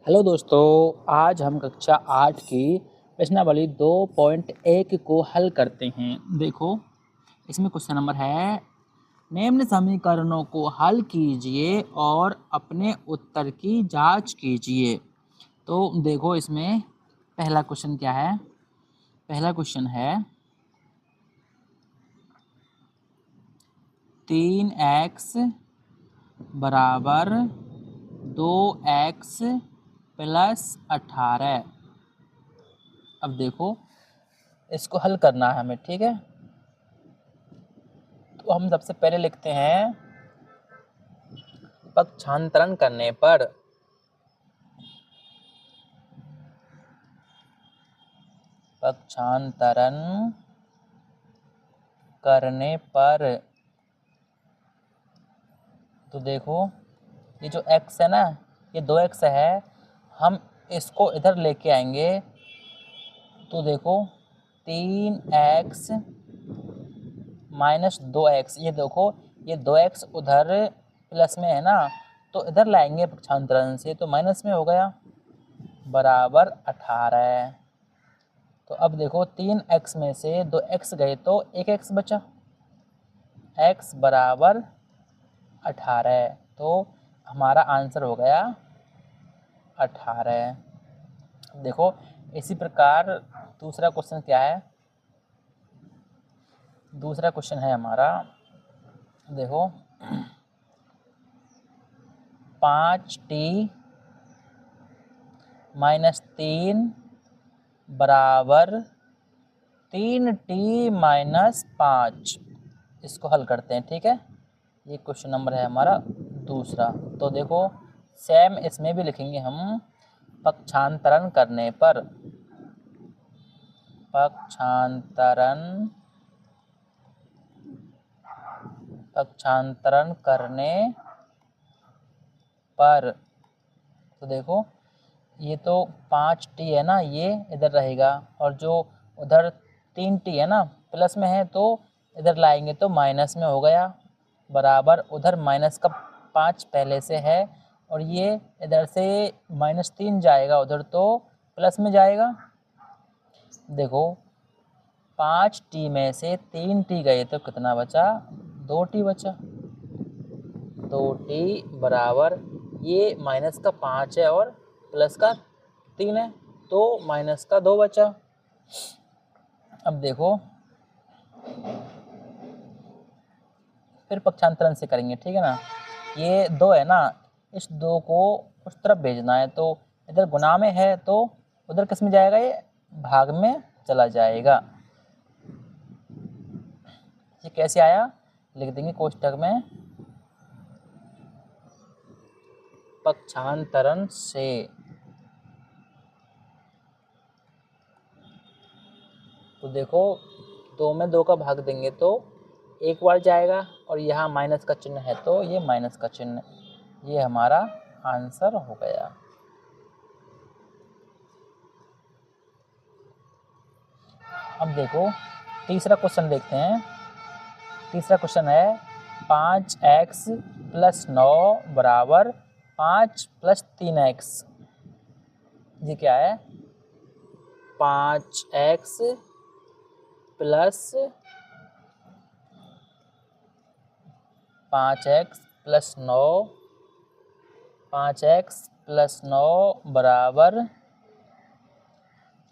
Hello दोस्तों, आज हम कक्षा 8 की प्रश्नावली 2.1 को हल करते हैं। देखो, इसमें क्वेश्चन नंबर है, निम्न समीकरणों को हल कीजिए और अपने उत्तर की जांच कीजिए। तो देखो, इसमें पहला क्वेश्चन क्या है? पहला क्वेश्चन है 3x बराबर 2x प्लस 18। अब देखो, इसको हल करना है हमें, ठीक है। तो हम सबसे पहले लिखते हैं पक्षांतरण करने पर तो देखो, ये जो x है ना, ये 2x है, हम इसको इधर लेके आएंगे तो देखो 3x माइनस 2x, ये देखो ये 2x उधर प्लस में है ना, तो इधर लाएंगे पक्षांतरण से, तो माइनस में हो गया, बराबर 18। तो अब देखो 3x में से 2x गए तो 1x बचा, x बराबर 18। तो हमारा आंसर हो गया 18। देखो, इसी प्रकार दूसरा क्वेश्चन क्या है? दूसरा क्वेश्चन है हमारा, देखो 5t माइनस 3 बराबर 3t माइनस 5। इसको हल करते हैं, ठीक है। ये क्वेश्चन नंबर है हमारा दूसरा। तो देखो, सेम इसमें भी लिखेंगे हम पक्षांतरण करने पर पक्षांतरण करने पर तो देखो, ये तो 5t है ना, ये इधर रहेगा, और जो उधर 3t है ना प्लस में है, तो इधर लाएंगे तो माइनस में हो गया, बराबर उधर माइनस का 5 पहले से है, और ये इधर से -3 जाएगा उधर, तो प्लस में जाएगा। देखो, 5t में से 3t गए तो कितना बचा? 2t बचा। 2t बराबर, ये माइनस का 5 है और प्लस का 3 है, तो माइनस का 2 बचा। अब देखो, फिर पक्षांतरण से करेंगे, ठीक है ना। ये 2 है ना, इस 2 को उस तरफ भेजना है, तो इधर गुना में है, तो उधर किस में जाएगा? ये भाग में चला जाएगा। ये कैसे आया? लिख देंगे कोष्ठक में पक्षांतरण से। तो देखो, 2 में 2 का भाग देंगे तो एक बार जाएगा, और यहाँ माइनस का चिन्ह है तो ये माइनस का चिन्ह, ये हमारा आंसर हो गया। अब देखो, तीसरा क्वेश्चन देखते हैं। तीसरा क्वेश्चन है 5x प्लस 9 बराबर 5 प्लस 3x। ये क्या है? 5x प्लस 9 5x प्लस 9 बराबर,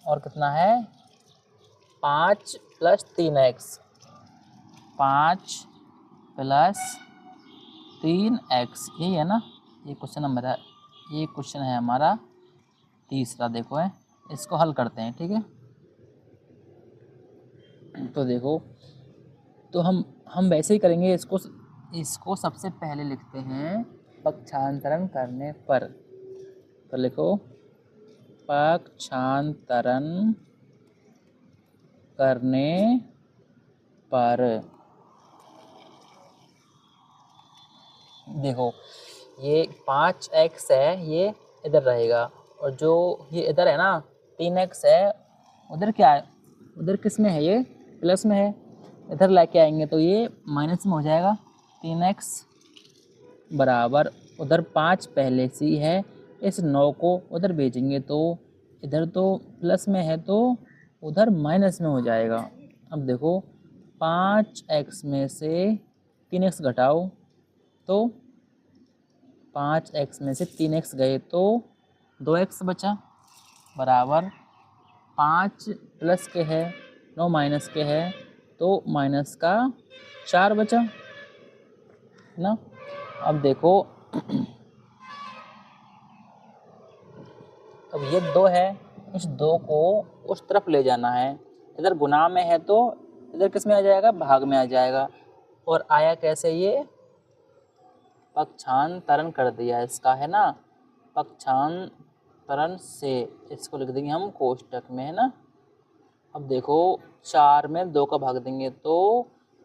और कितना है? 5 प्लस 3x। 5 प्लस 3x, यही है ना। ये क्वेश्चन नंबर है, ये क्वेश्चन है हमारा तीसरा। देखो है, इसको हल करते हैं, ठीक है। तो देखो, तो हम वैसे ही करेंगे। इसको सबसे पहले लिखते हैं पक्षांतरण करने पर। तो लिखो, पक्षांतरण करने पर। देखो, ये 5x है, ये इधर रहेगा, और जो ये इधर है ना 3x है, उधर क्या है? उधर किस में है? ये प्लस में है, इधर लेके आएंगे तो ये माइनस में हो जाएगा। 3x बराबर, उधर 5 पहले से ही है, इस 9 को उधर भेजेंगे तो इधर तो प्लस में है तो उधर माइनस में हो जाएगा। अब देखो 5x में से 3x घटाओ तो 5x में से 3x गए तो 2x बचा, बराबर 5 प्लस के है 9 माइनस के है तो माइनस का 4 बचा ना। अब देखो अब ये 2 है, इस 2 को उस तरफ ले जाना है, इधर गुना में है तो इधर किस में आ जाएगा, भाग में आ जाएगा। और आया कैसे, ये पक्षांतरण कर दिया इसका, है ना, पक्षांतरण से इसको लिख देंगे हम कोष्टक में, है ना। अब देखो 4 में 2 का भाग देंगे तो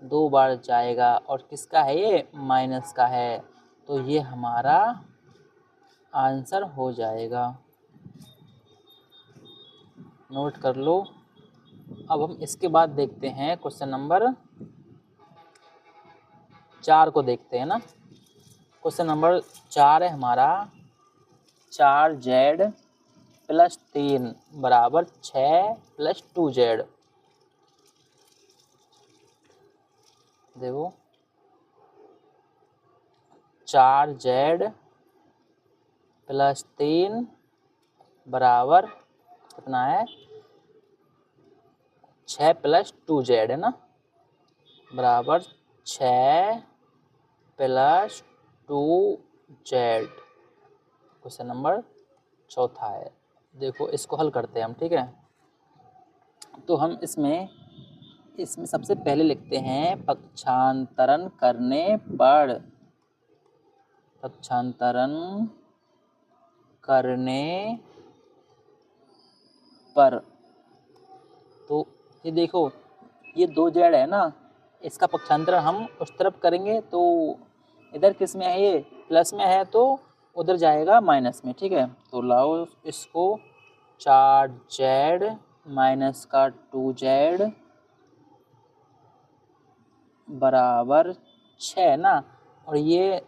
2 बार जाएगा और किसका है, ये माइनस का है, तो ये हमारा आंसर हो जाएगा। नोट कर लो। अब हम इसके बाद देखते हैं क्वेश्चन नंबर 4 को देखते हैं ना। क्वेश्चन नंबर 4 है हमारा 4z प्लस 3 बराबर 6 प्लस 2z। देखो 4z प्लस 3 बराबर कितना है, 6 प्लस 2z, है ना, बराबर 6 प्लस 2z। क्वेश्चन नंबर 4 है। देखो इसको हल करते हैं हम, ठीक है। तो हम इसमें सबसे पहले लिखते हैं पक्षांतरण करने पर, पक्षांतरण करने पर। तो ये देखो ये 2z है ना, इसका पक्षांतरण हम उस तरफ करेंगे तो इधर किस में है, ये प्लस में है तो उधर जाएगा माइनस में, ठीक है। तो लाओ इसको 4z माइनस का 2z बराबर 6 ना, और ये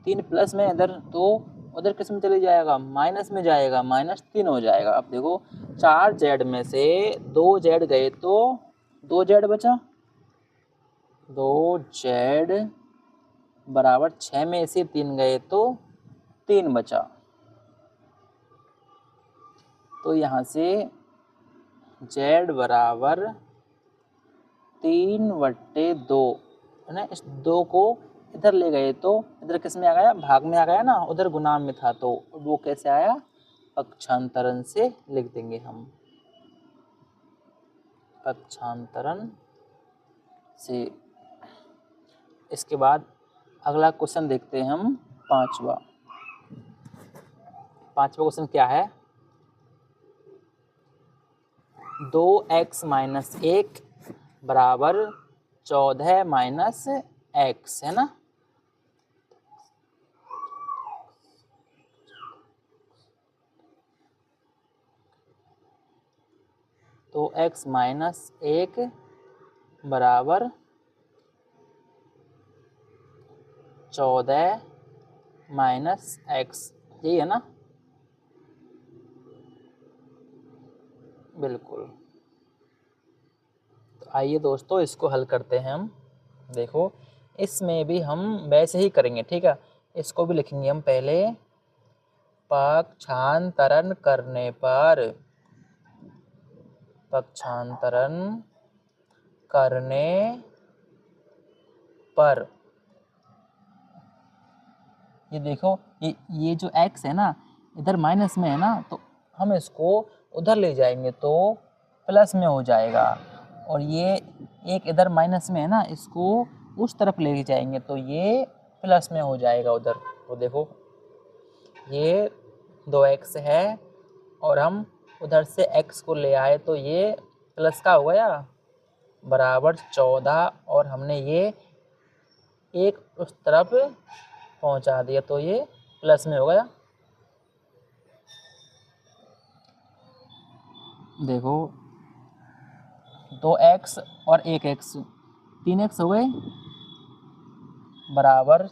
3 प्लस में इधर तो उधर किस में चले जाएगा, माइनस में जाएगा, -3 हो जाएगा। अब देखो 4z में से 2z गए तो 2z बचा, 2z बराबर 6 में से 3 गए तो 3 बचा। तो यहाँ से z बराबर 3/2 है ना। इस 2 को इधर ले गए तो इधर किस में आ गया, भाग में आ गया ना, उधर गुणाम में था तो वो कैसे आया, पक्षांतरण से लिख देंगे हम, पक्षांतरण से। इसके बाद अगला क्वेश्चन देखते हैं हम, पांचवा क्वेश्चन क्या है, 2x माइनस 1 बराबर 14 माइनस x, है ना। तो x माइनस 1 बराबर 14 माइनस x, यही है ना, बिल्कुल। तो आइए दोस्तों इसको हल करते हैं हम। देखो इसमें भी हम वैसे ही करेंगे, ठीक है। इसको भी लिखेंगे हम पहले, पक्षांतरण करने पर, पक्षांतरण करने पर। ये देखो ये जो x है ना इधर माइनस में है ना, तो हम इसको उधर ले जाएंगे तो प्लस में हो जाएगा, और ये एक इधर माइनस में है ना, इसको उस तरफ ले जाएंगे तो ये प्लस में हो जाएगा उधर। तो देखो ये 2x है और हम उधर से x को ले आए तो ये प्लस का हो गया, बराबर 14, और हमने ये एक उस तरफ पहुंचा दिया तो ये प्लस में हो गया। देखो 2x और 1x 3x हो गए, बराबर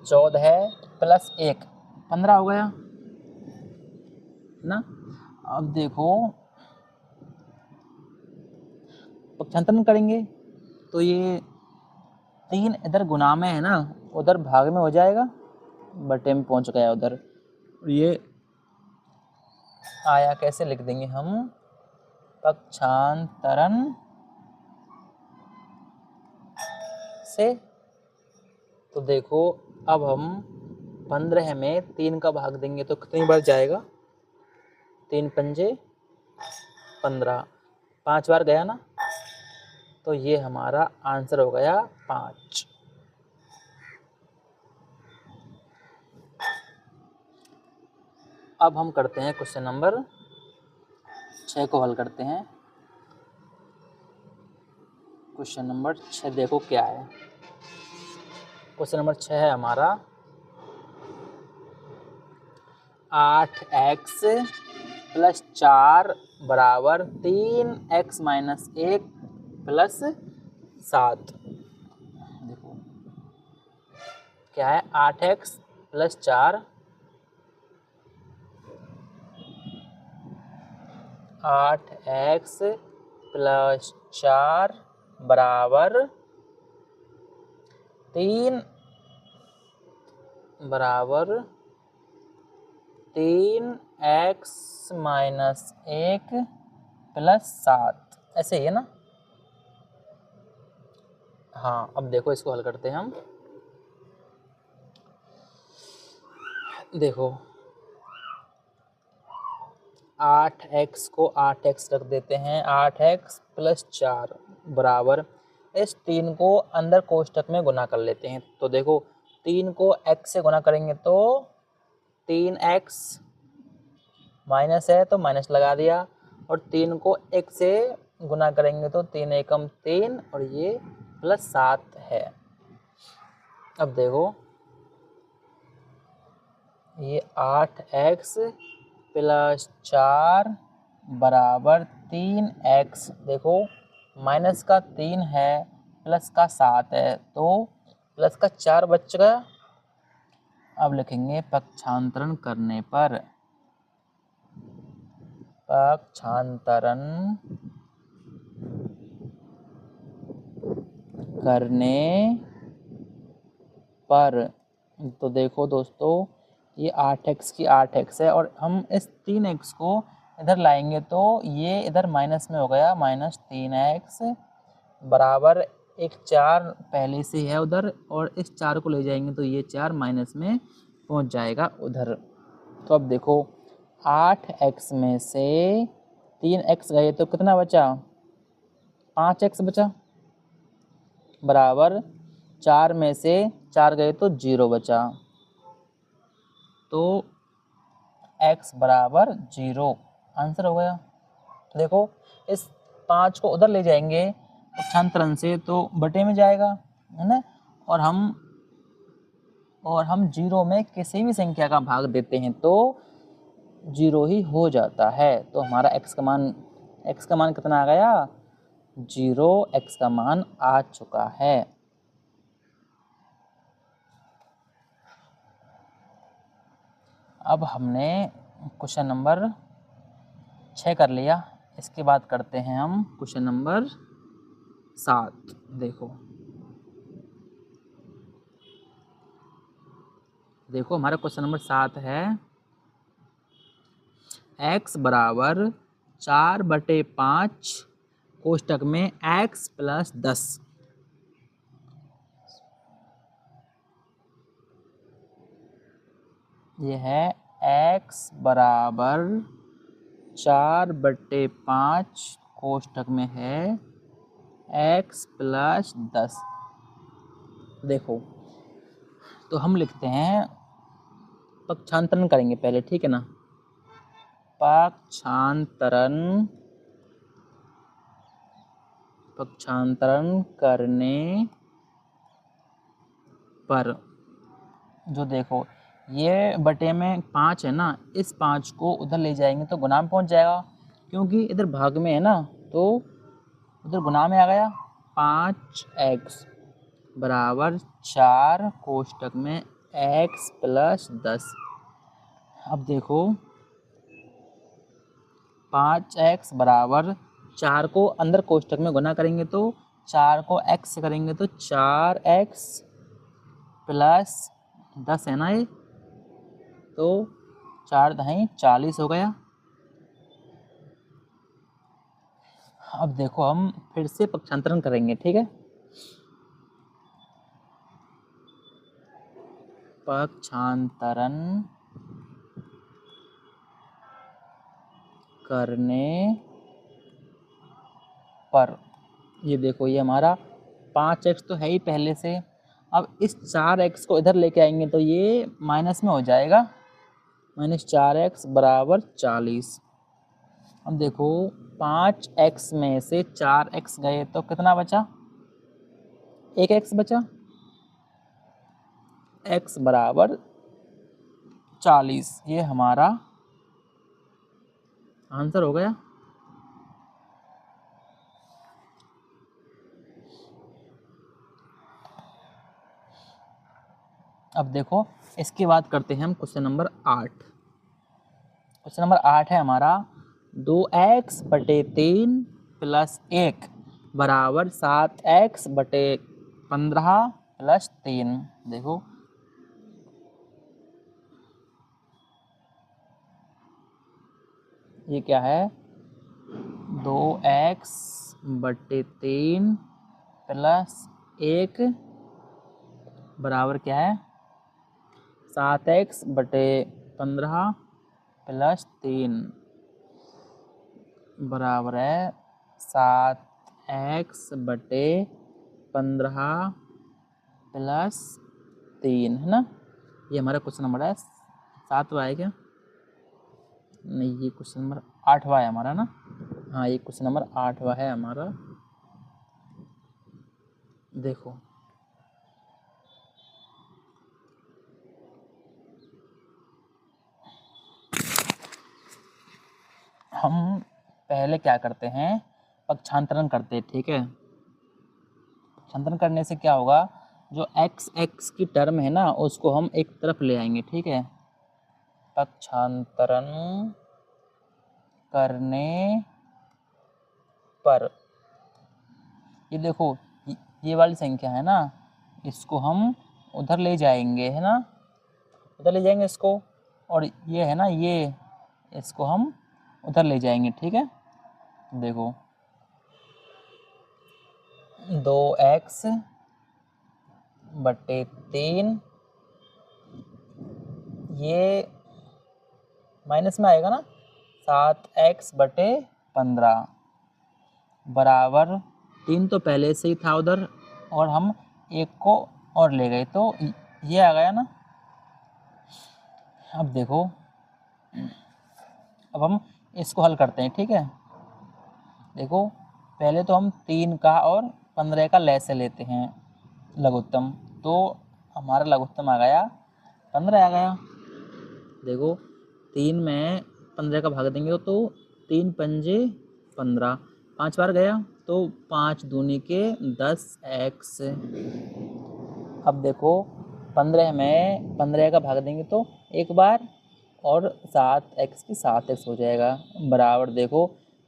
14 प्लस 1 15 हो गया। ना। अब देखो पक्षांतरण करेंगे तो ये 3 इधर गुना में है ना, उधर भाग में हो जाएगा, बटे में पहुंच गया उधर। ये आया कैसे लिख देंगे हम, पक्षांतरण से। तो देखो अब हम 15 में 3 का भाग देंगे तो कितनी बार जाएगा, 3 पंजे 15, 5 बार गया ना, तो ये हमारा आंसर हो गया 5। अब हम करते हैं क्वेश्चन नंबर 6 को हल करते हैं। क्वेश्चन नंबर 6 देखो क्या है। क्वेश्चन नंबर 6 है हमारा 8x + 4 बराबर 3x - 1 + 7। देखो क्या है, 8x + 4, 8x + 4 बराबर 3 3x - 1 + 7, ऐसे ही है ना। हाँ अब देखो इसको हल करते हैं हम। देखो 8x को 8x रख देते हैं, 8x + 4 बराबर, इस 3 को अंदर कोष्टक में गुना कर लेते हैं। तो देखो 3 को x से गुना करेंगे तो 3x, माइनस है तो माइनस लगा दिया, और 3 को 1 से गुना करेंगे तो 3 एकम 3 और ये +7 है। अब देखो ये 8x + 4 बराबर 3x, देखो माइनस का 3 है, प्लस का 7 है, तो प्लस का 4 बच गया। अब लिखेंगे पक्षांतरण करने पर, पक्षांतरण करने पर। तो देखो दोस्तों ये 8x की 8x है, और हम इस 3x को इधर लाएंगे तो ये इधर माइनस में हो गया, -3x बराबर एक 4 पहले से है उधर, और इस 4 को ले जाएंगे तो ये 4 माइनस में पहुंच जाएगा उधर। तो अब देखो 8x में से 3x गए तो कितना बचा, 5x बचा, बराबर 4 में से 4 गए तो 0 बचा, तो x बराबर 0 आंसर हो गया। तो देखो इस 5 को उधर ले जाएंगे पक्षांतरण से तो बटे में जाएगा, है ना, और हम 0 में किसी भी संख्या का भाग देते हैं तो 0 ही हो जाता है। तो हमारा x का मान कितना आ गया, 0, x का मान आ चुका है। अब हमने क्वेश्चन नंबर 6 कर लिया, इसके बाद करते हैं हम क्वेश्चन नंबर 7। देखो हमारा क्वेश्चन नंबर 7 है x बराबर 4/5 कोष्टक में x + 10। यह है x बराबर 4/5 कोष्टक में है x + 10। देखो तो हम लिखते हैं, पक्षांतरण करेंगे पहले, ठीक है ना। पक्षांतरण करने पर, जो देखो ये बटे में 5 है ना, इस 5 को उधर ले जाएंगे तो गुना में पहुंच जाएगा, क्योंकि इधर भाग में है ना, तो उधर गुना में आ गया। 5x बराबर 4 कोष्टक में x + 10। अब देखो 5x बराबर 4 को अंदर कोष्टक में गुना करेंगे तो 4 को x से करेंगे तो 4x प्लस 10 है ना ये, तो 4 दहाई 40 हो गया। अब देखो हम फिर से पक्षांतरण करेंगे, ठीक है। पक्षांतरण करने पर ये देखो, ये हमारा 5x तो है ही पहले से। अब इस 4x को इधर लेके आएंगे तो ये माइनस में हो जाएगा, -4x बराबर 40। अब देखो 5x में से 4x गए तो कितना बचा, 1x बचा, x बराबर 40। ये हमारा आंसर हो गया। अब देखो इसके बाद करते हैं हम क्वेश्चन नंबर 8। क्वेश्चन नंबर 8 है हमारा 2x बटे 3 प्लस 1 बराबर 7x बटे 15 प्लस 3। देखो ये क्या है, 2x बटे 3 प्लस 1 बराबर क्या है, 7x बटे 15 प्लस 3 बराबर है 7x बटे 15 प्लस 3, है ना। ये हमारा क्वेश्चन नंबर है 7वां है क्या, नहीं ये क्वेश्चन नंबर 8वां है हमारा ना, हाँ ये क्वेश्चन नंबर 8वां है हमारा। देखो हम पहले क्या करते हैं, पक्षांतरण करते हैं, ठीक है। पक्षांतरण करने से क्या होगा, जो x की टर्म है ना उसको हम एक तरफ ले आएंगे, ठीक है। पक्षांतरण करने पर ये देखो ये वाली संख्या है ना, इसको हम उधर ले जाएंगे, है ना, उधर ले जाएंगे इसको, और ये है ना ये, इसको हम उधर ले जाएंगे, ठीक है। देखो 2x बटे 3 ये माइनस में आएगा ना, 7x बटे 15 बराबर 3 तो पहले से ही था उधर, और हम एक को और ले गए तो ये आ गया ना। अब देखो अब हम इसको हल करते हैं, ठीक है। देखो पहले तो हम 3 का और 15 का लैसे लेते हैं लघुत्तम, तो हमारा लघुत्तम आ गया 15 आ गया। देखो 3 में 15 का भाग देंगे तो 3 पंजे 15, 5 बार गया तो 5 दूनी के 10x। अब देखो 15 में 15 का भाग देंगे तो एक बार, और 7x की 7x हो जाएगा बराबर। देखो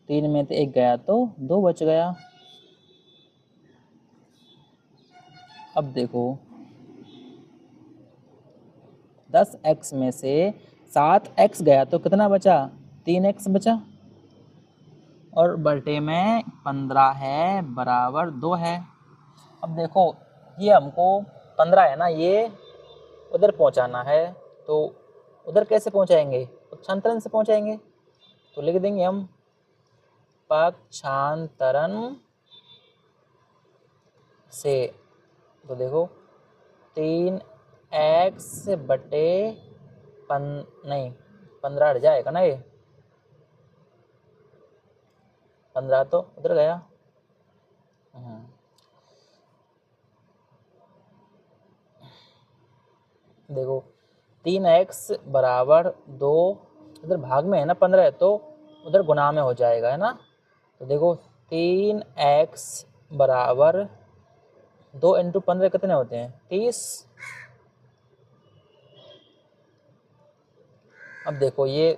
3 में तो 1 गया तो 2 बच गया। अब देखो 10x में से 7x गया तो कितना बचा, 3x बचा, और बटे में 15 है बराबर 2 है। अब देखो ये हमको 15 है ना, ये उधर पहुंचाना है, तो उधर कैसे पहुंचाएंगे, पक्षांतरण से पहुंचाएंगे। तो लिख देंगे हम पक्षांतरण से। तो देखो 3x बटे नहीं 15 हट जाएगा ना, ये 15 तो उधर गया। देखो 3x बराबर 2, इधर भाग में है ना 15 है तो उधर गुना में हो जाएगा, है ना। तो देखो 3x बराबर 2 इंटू 15 कितने होते हैं, 30। अब देखो ये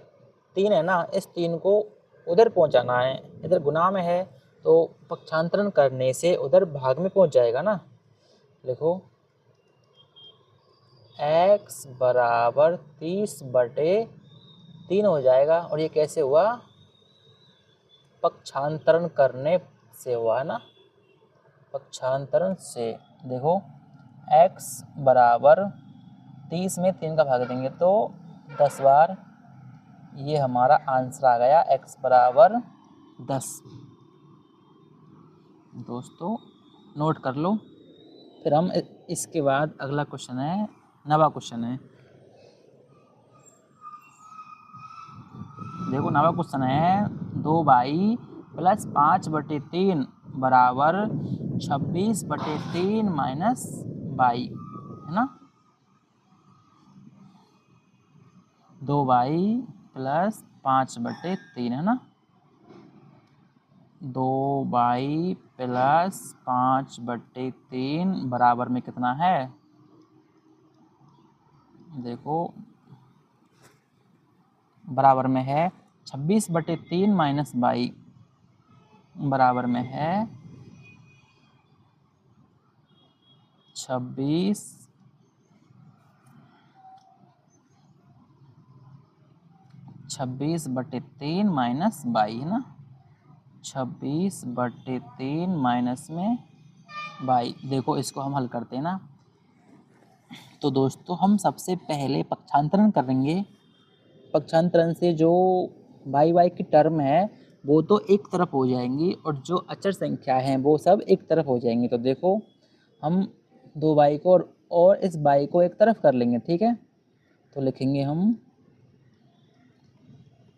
3 है ना, इस 3 को उधर पहुंचाना है, इधर गुना में है तो पक्षांतरण करने से उधर भाग में पहुंच जाएगा ना। लिखो x बराबर 30/3 हो जाएगा। और ये कैसे हुआ? पक्षांतरण करने से हुआ है ना, पक्षांतरण से। देखो x बराबर 30 में 3 का भाग देंगे तो 10 बार, ये हमारा आंसर आ गया x बराबर 10। दोस्तों नोट कर लो। फिर हम इसके बाद अगला क्वेश्चन है, 9वां क्वेश्चन है। देखो 9वां क्वेश्चन है 2y प्लस 5/3 बराबर 26/3 माइनस y, है ना। 2y प्लस 5/3 है ना, 2y प्लस 5/3 बराबर में कितना है? देखो बराबर में है 26/3 माइनस y, बराबर में है 26/3 माइनस y, है ना। 26/3 माइनस में y। देखो इसको हम हल करते हैं ना, तो दोस्तों हम सबसे पहले पक्षांतरण करेंगे। पक्षांतरण से जो y की टर्म है वो तो एक तरफ हो जाएंगी और जो अचर संख्या हैं वो सब एक तरफ हो जाएंगी। तो देखो हम 2y को और इस y को एक तरफ कर लेंगे, ठीक है। तो लिखेंगे हम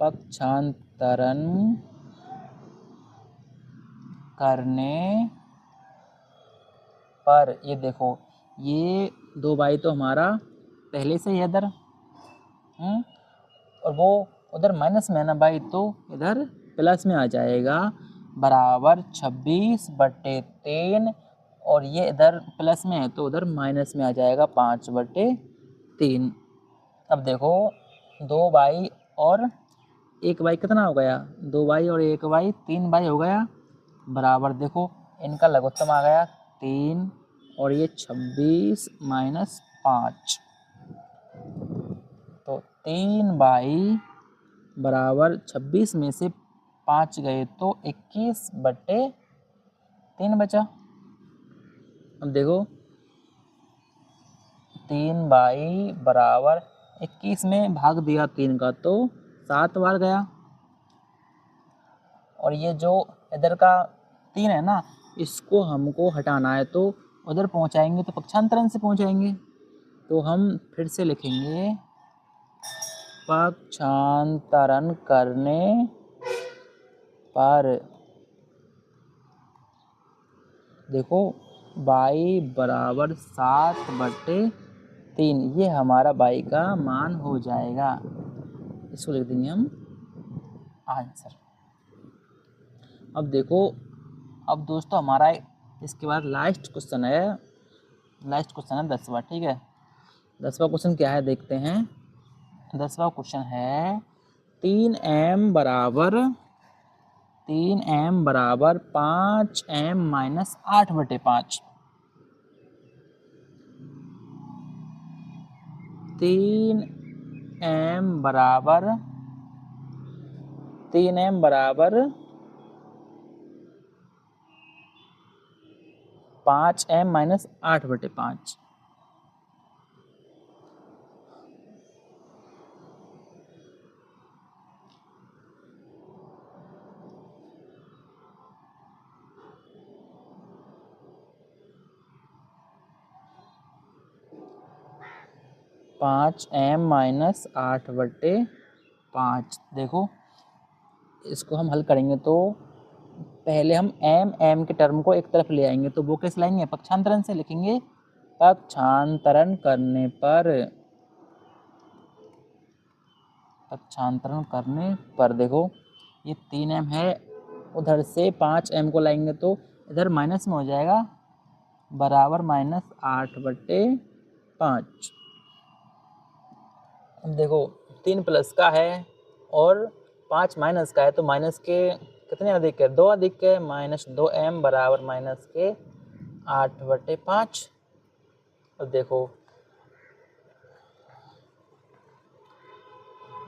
पक्षांतरण करने पर, ये देखो ये 2y तो हमारा पहले से ही इधर और वो उधर माइनस में है ना y, तो इधर प्लस में आ जाएगा, बराबर 26/3 और ये इधर प्लस में है तो उधर माइनस में आ जाएगा 5/3। अब देखो 2y और 1y कितना हो गया? 2y और 1y 3y हो गया, बराबर देखो इनका लघुत्तम आ गया 3 और ये 26 माइनस 5, तो 3y बराबर 26 में से 5 गए तो 21/3 बचा। अब देखो 3y बराबर 21 में भाग दिया 3 का तो 7 बार गया, और ये जो इधर का 3 है ना इसको हमको हटाना है तो उधर पहुंचाएंगे तो पक्षांतरण से पहुंचाएंगे। तो हम फिर से लिखेंगे पक्षांतरण करने पर देखो y बराबर 7/3, ये हमारा y का मान हो जाएगा। इसको लिख देंगे हम आंसर। अब देखो, अब दोस्तों हमारा इसके बाद लास्ट क्वेश्चन है 10वां, ठीक है। 10वां क्वेश्चन क्या है देखते हैं। 10वां क्वेश्चन है 3m बराबर 5m माइनस 8/5। 3m बराबर 5m माइनस 8/5। पाँच एम माइनस 8/5। देखो इसको हम हल करेंगे तो पहले हम m के टर्म को एक तरफ ले आएंगे, तो वो कैसे लाएंगे? पक्षांतरण से लिखेंगे। पक्षांतरण करने पर देखो ये 3m है, उधर से 5m को लाएंगे तो इधर माइनस में हो जाएगा, बराबर माइनस 8/5। अब देखो 3 प्लस का है और 5 माइनस का है तो माइनस के कितने अधिक है, 2 अधिक है, -2m बराबर माइनस के 8/5। अब देखो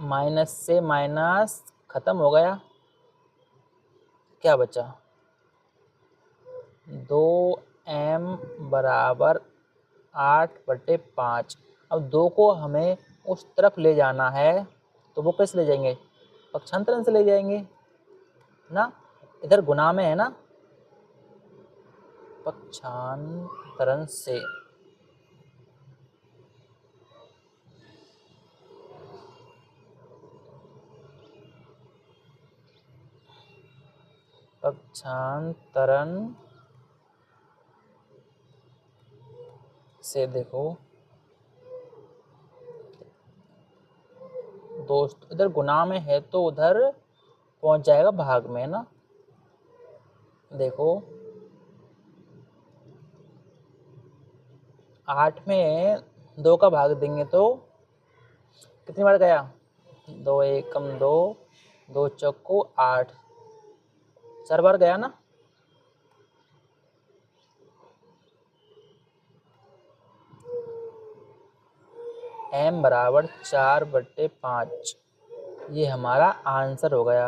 माइनस से माइनस खत्म हो गया, क्या बचा 2m बराबर 8/5। अब 2 को हमें उस तरफ ले जाना है तो वो कैसे ले जाएंगे, पक्षांतरण से ले जाएंगे ना, इधर गुना में है ना, पक्षांतरण से। पक्षांतरण से देखो दोस्त, इधर गुना में है तो उधर पहुंच जाएगा भाग में, है ना। देखो 8 में 2 का भाग देंगे तो कितनी बार गया, 2 एकम 2, 2 चौको 8, 4 बार गया ना। m बराबर 4/5, ये हमारा आंसर हो गया।